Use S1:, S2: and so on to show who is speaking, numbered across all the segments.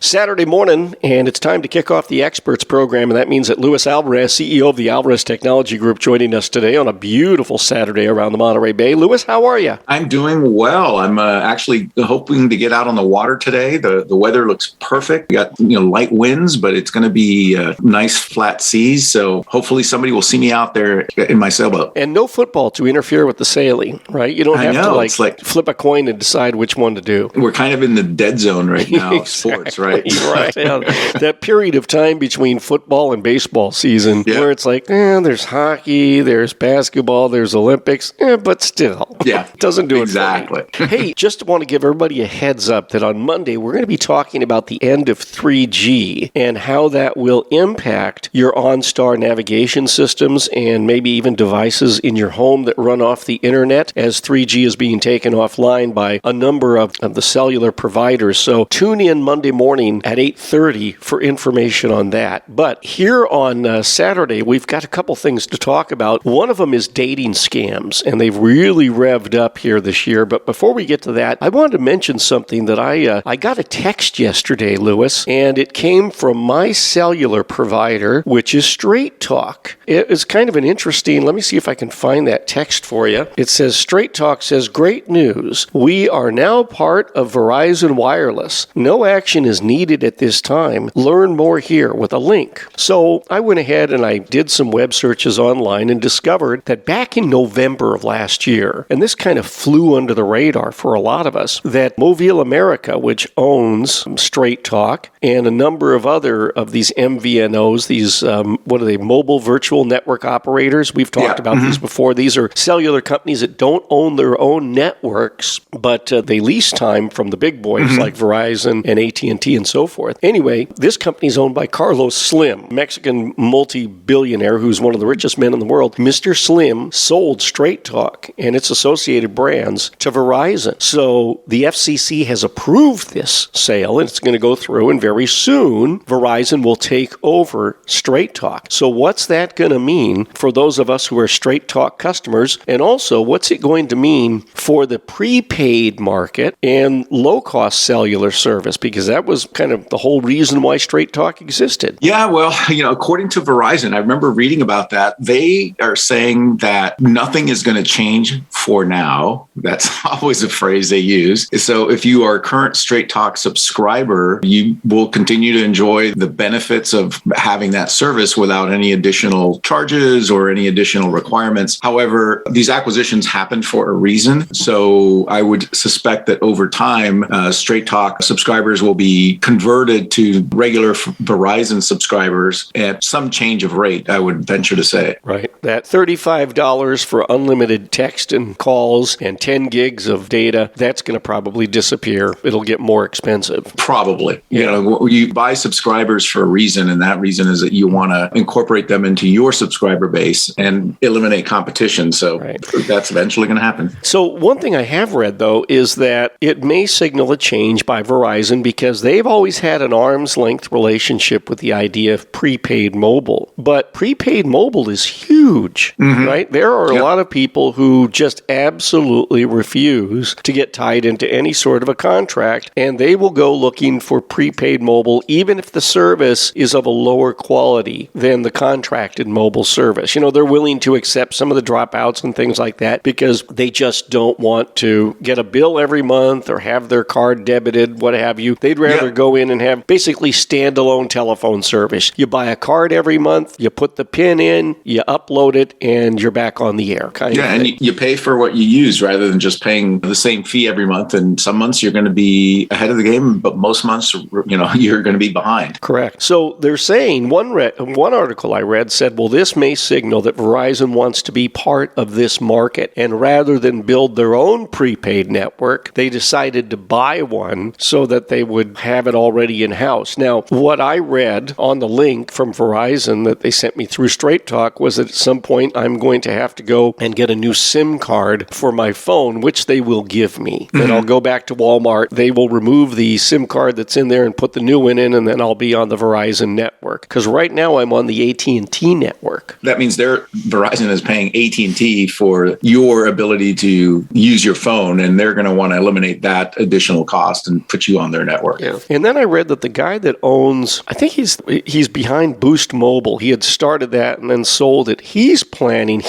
S1: Saturday morning, and it's time to kick off the Experts program, and that means that Luis Alvarez, CEO of the Alvarez Technology Group, joining us today on a beautiful Saturday around the Monterey Bay. Luis, how are you?
S2: I'm doing well. I'm actually hoping to get out on the water today. The weather looks perfect. We got light winds, but it's going to be nice flat seas. So hopefully somebody will see me out there in my sailboat.
S1: And no football to interfere with the sailing, right? You don't have to like flip a coin and decide which one to do.
S2: We're kind of in the dead zone right now.
S1: Exactly.
S2: Sports, right?
S1: Right. Yeah. That period of time between football and baseball season where it's like, there's hockey, there's basketball, there's Olympics, but still, it doesn't do it
S2: exactly.
S1: Hey, just want to give everybody a heads up that on Monday, we're going to be talking about the end of 3G and how that will impact your OnStar navigation systems and maybe even devices in your home that run off the internet as 3G is being taken offline by a number of the cellular providers. So tune in Monday morning at 8:30 for information on that. But here on Saturday, we've got a couple things to talk about. One of them is dating scams, and they've really revved up here this year. But before we get to that, I wanted to mention something that I got a text yesterday, Luis, and it came from my cellular provider, which is Straight Talk. It is kind of an interesting, let me see if I can find that text for you. It says, Straight Talk says, great news. We are now part of Verizon Wireless. No action is needed at this time. Learn more here with a link. So I went ahead and I did some web searches online and discovered that back in November of last year, and this kind of flew under the radar for a lot of us, that Mobile America, which owns Straight Talk and a number of other of these MVNOs, these, mobile virtual network operators. We've talked about these before. These are cellular companies that don't own their own networks, but they lease time from the big boys like Verizon and AT&T and so forth. Anyway, this company is owned by Carlos Slim, Mexican multi-billionaire who's one of the richest men in the world. Mr. Slim sold Straight Talk and its associated brands to Verizon. So the FCC has approved this sale, and it's going to go through, and very soon Verizon will take over Straight Talk. So what's that going to mean for those of us who are Straight Talk customers? And also, what's it going to mean for the prepaid market and low-cost cellular service? Because that was kind of the whole reason why Straight Talk existed.
S2: Yeah, well, according to Verizon, I remember reading about that. They are saying that nothing is going to change for now. That's always a phrase they use. So if you are a current Straight Talk subscriber, you will continue to enjoy the benefits of having that service without any additional charges or any additional requirements. However, these acquisitions happen for a reason. So I would suspect that over time, Straight Talk subscribers will be converted to regular Verizon subscribers at some change of rate, I would venture to say.
S1: Right. That $35 for unlimited text and calls and 10 gigs of data, that's going to probably disappear. It'll get more expensive.
S2: Probably. You buy subscribers for a reason, and that reason is that you want to incorporate them into your subscriber base and eliminate competition. So that's eventually going to happen.
S1: So one thing I have read, though, is that it may signal a change by Verizon because they've always had an arm's length relationship with the idea of prepaid mobile. But prepaid mobile is huge, right? There are a lot of people who just absolutely refuse to get tied into any sort of a contract, and they will go looking for prepaid mobile even if the service is of a lower quality than the contracted mobile service. They're willing to accept some of the dropouts and things like that because they just don't want to get a bill every month or have their card debited, what have you. They'd rather go in and have basically standalone telephone service. You buy a card every month, you put the PIN in, you upload it, and you're back on the air.
S2: And you pay for what you use rather than just paying the same fee every month. And some months you're going to be ahead of the game, but most months, you're going to be behind.
S1: Correct. So they're saying, one article I read said, well, this may signal that Verizon wants to be part of this market. And rather than build their own prepaid network, they decided to buy one so that they would have it already in-house. Now, what I read on the link from Verizon that they sent me through Straight Talk was that at some point I'm going to have to go and get a new SIM card for my phone, which they will give me. Then I'll go back to Walmart. They will remove the SIM card that's in there and put the new one in, and then I'll be on the Verizon network. Because right now I'm on the AT&T network.
S2: That means Verizon is paying AT&T for your ability to use your phone, and they're going to want to eliminate that additional cost and put you on their network.
S1: Yeah. And then I read that the guy that owns, I think he's behind Boost Mobile. He had started that and then sold it. He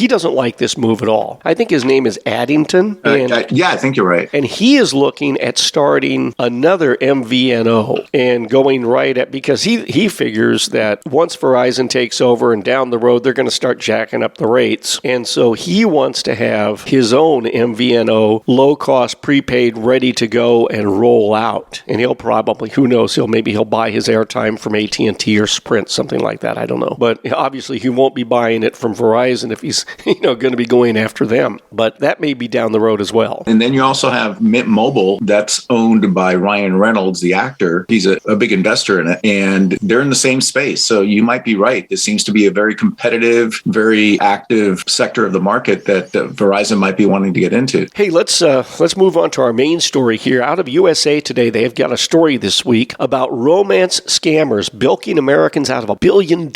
S1: doesn't like this move at all. I think his name is Addington.
S2: Yeah, I think you're right.
S1: And he is looking at starting another MVNO and going right at, because he figures that once Verizon takes over and down the road, they're going to start jacking up the rates. And so he wants to have his own MVNO, low-cost, prepaid, ready to go and roll out. And he'll probably, who knows, he'll buy his airtime from AT&T or Sprint, something like that. I don't know. But obviously he won't be buying it from Verizon if he's going to be going after them. But that may be down the road as well.
S2: And then you also have Mint Mobile that's owned by Ryan Reynolds, the actor. He's a big investor in it, and they're in the same space. So you might be right. This seems to be a very competitive, very active sector of the market that Verizon might be wanting to get into.
S1: Hey, let's move on to our main story here. Out of USA Today, they've got a story this week about romance scammers bilking Americans out of $1 billion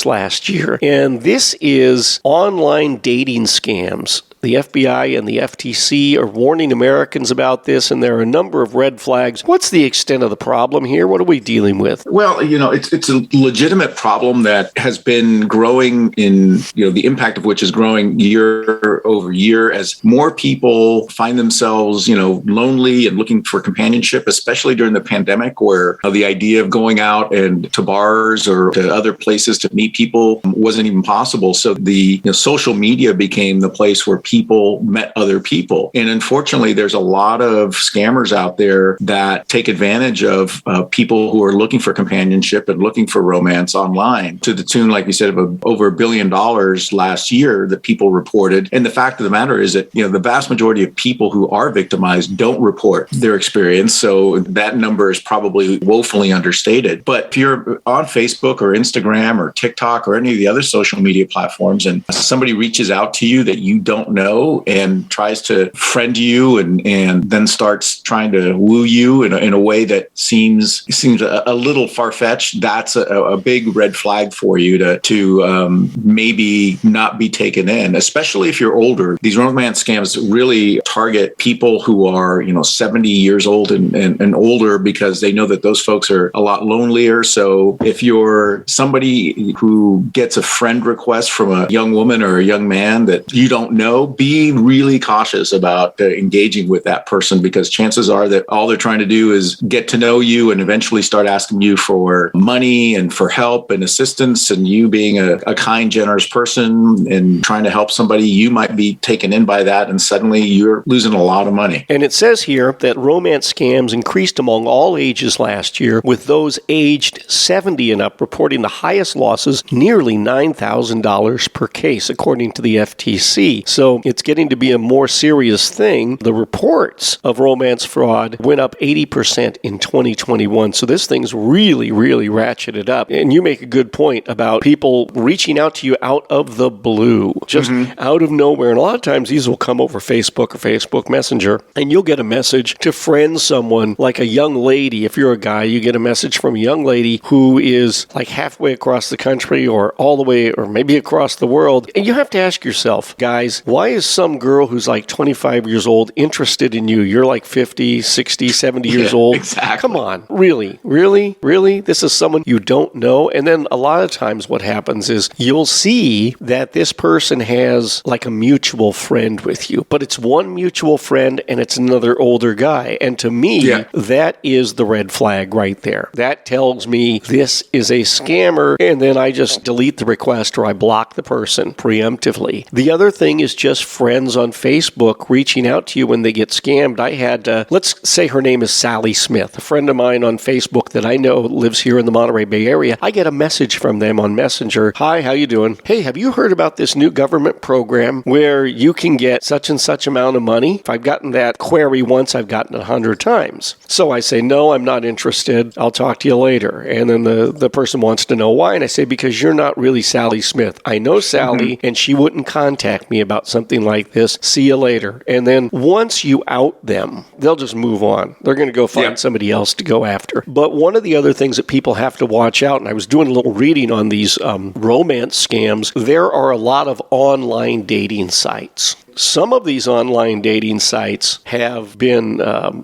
S1: last year. And this is online dating scams. The FBI and the FTC are warning Americans about this, and there are a number of red flags. What's the extent of the problem here? What are we dealing with?
S2: Well, it's a legitimate problem that has been growing in, the impact of which is growing year over year as more people find themselves, lonely and looking for companionship, especially during the pandemic, where the idea of going out and to bars or to other places to meet people wasn't even possible. So the social media became the place where people met other people. And unfortunately, there's a lot of scammers out there that take advantage of people who are looking for companionship and looking for romance online, to the tune, like you said, of over $1 billion last year that people reported. And the fact of the matter is that, the vast majority of people who are victimized don't report their experience. So that number is probably woefully understated. But if you're on Facebook or Instagram or TikTok or any of the other social media platforms, and somebody reaches out to you that you don't know and tries to friend you and then starts trying to woo you in a way that seems a little far-fetched, that's a big red flag for you to maybe not be taken in, especially if you're older. These romance scams really target people who are 70 years old and older, because they know that those folks are a lot lonelier. So if you're somebody who gets a friend request from a young woman or a young man that you don't know, be really cautious about engaging with that person, because chances are that all they're trying to do is get to know you and eventually start asking you for money and for help and assistance. And you being a kind, generous person and trying to help somebody, you might be taken in by that, and suddenly you're losing a lot of money.
S1: And it says here that romance scams increased among all ages last year, with those aged 70 and up reporting the highest losses, nearly $9,000 per case, according to the FTC. So it's getting to be a more serious thing. The reports of romance fraud went up 80% in 2021. So this thing's really, really ratcheted up. And you make a good point about people reaching out to you out of the blue, just out of nowhere. And a lot of times these will come over Facebook or Facebook Messenger, and you'll get a message to friend someone, like a young lady. If you're a guy, you get a message from a young lady who is like halfway across the country or all the way, or maybe across the world. And you have to ask yourself, guys, why is some girl who's like 25 years old interested in you? You're like 50, 60, 70 years old.
S2: Exactly.
S1: Come on. Really? Really? Really? This is someone you don't know? And then a lot of times what happens is you'll see that this person has like a mutual friend with you, but it's one mutual friend and it's another older guy. And to me, that is the red flag right there. That tells me this is a scammer, and then I just delete the request or I block the person preemptively. The other thing is just friends on Facebook reaching out to you when they get scammed. I had, let's say her name is Sally Smith, a friend of mine on Facebook that I know lives here in the Monterey Bay Area. I get a message from them on Messenger. Hi, how you doing? Hey, have you heard about this new government program where you can get such and such amount of money? If I've gotten that query once, I've gotten it 100 times. So I say, no, I'm not interested. I'll talk to you later. And then the person wants to know why. And I say, because you're not really Sally Smith. I know Sally, and she wouldn't contact me about something like this. See you later. And then once you out them, they'll just move on. They're going to go find somebody else to go after. But one of the other things that people have to watch out, and I was doing a little reading on these romance scams, there are a lot of online dating sites. some of these online dating sites have been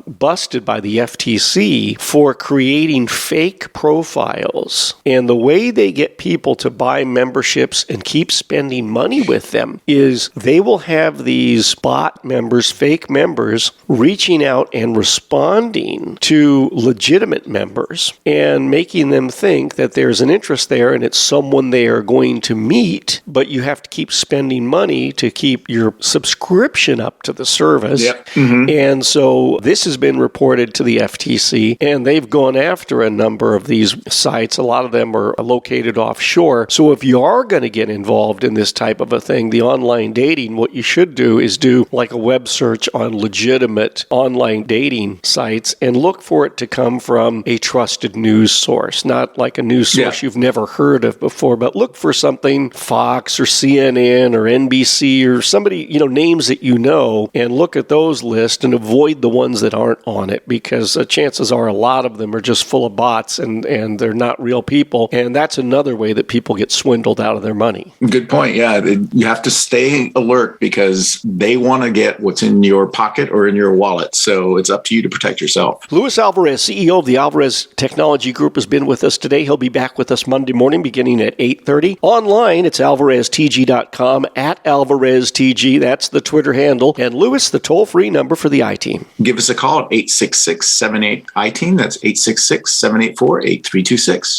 S1: busted by the FTC for creating fake profiles. And the way they get people to buy memberships and keep spending money with them is they will have these bot members, fake members, reaching out and responding to legitimate members and making them think that there's an interest there and it's someone they are going to meet, but you have to keep spending money to keep your subscription up to the service.
S2: Yep. Mm-hmm.
S1: And so this has been reported to the FTC, and they've gone after a number of these sites. A lot of them are located offshore. So if you are going to get involved in this type of a thing, the online dating, what you should do is do like a web search on legitimate online dating sites and look for it to come from a trusted news source, not like a news source you've never heard of before, but look for something Fox or CNN or NBC or somebody, names that you know, and look at those lists and avoid the ones that aren't on it, because chances are a lot of them are just full of bots and they're not real people. And that's another way that people get swindled out of their money.
S2: Good point. Yeah. You have to stay alert because they want to get what's in your pocket or in your wallet. So it's up to you to protect yourself.
S1: Luis Alvarez, CEO of the Alvarez Technology Group, has been with us today. He'll be back with us Monday morning beginning at 8:30. Online, it's alvareztg.com, @AlvarezTG. That's the Twitter handle. And Luis, the toll-free number for the I-Team.
S2: Give us a call at 866-78-I-TEAM. That's 866-784-8326.